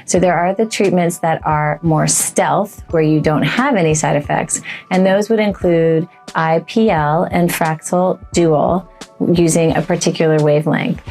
So there are the treatments that are more stealth, where you don't have any side effects, and those would include IPL and fractal dual using a particular wavelength.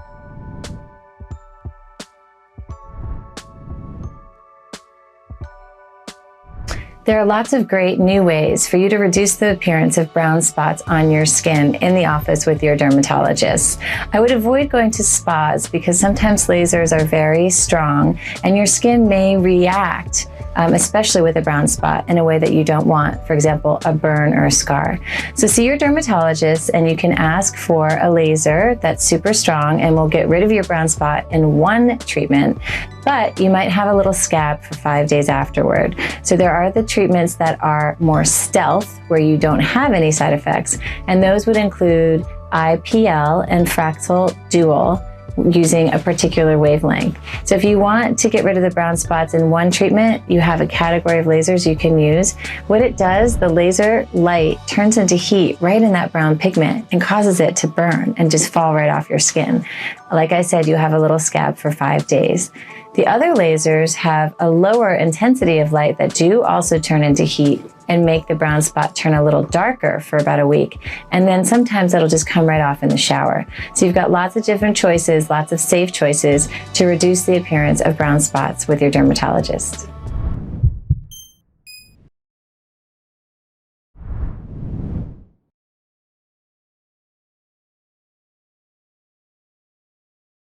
There are lots of great new ways for you to reduce the appearance of brown spots on your skin in the office with your dermatologist. I would avoid going to spas because sometimes lasers are very strong and your skin may react, especially with a brown spot, in a way that you don't want, for example, a burn or a scar. So see your dermatologist and you can ask for a laser that's super strong and will get rid of your brown spot in one treatment, but you might have a little scab for 5 days afterward. So there are the treatments that are more stealth, where you don't have any side effects, and those would include IPL and fractal dual using a particular wavelength. So if you want to get rid of the brown spots in one treatment, you have a category of lasers you can use. What it does, the laser light turns into heat right in that brown pigment and causes it to burn and just fall right off your skin. Like I said, you have a little scab for 5 days. The other lasers have a lower intensity of light that do also turn into heat and make the brown spot turn a little darker for about a week. And then sometimes it'll just come right off in the shower. So you've got lots of different choices, lots of safe choices to reduce the appearance of brown spots with your dermatologist.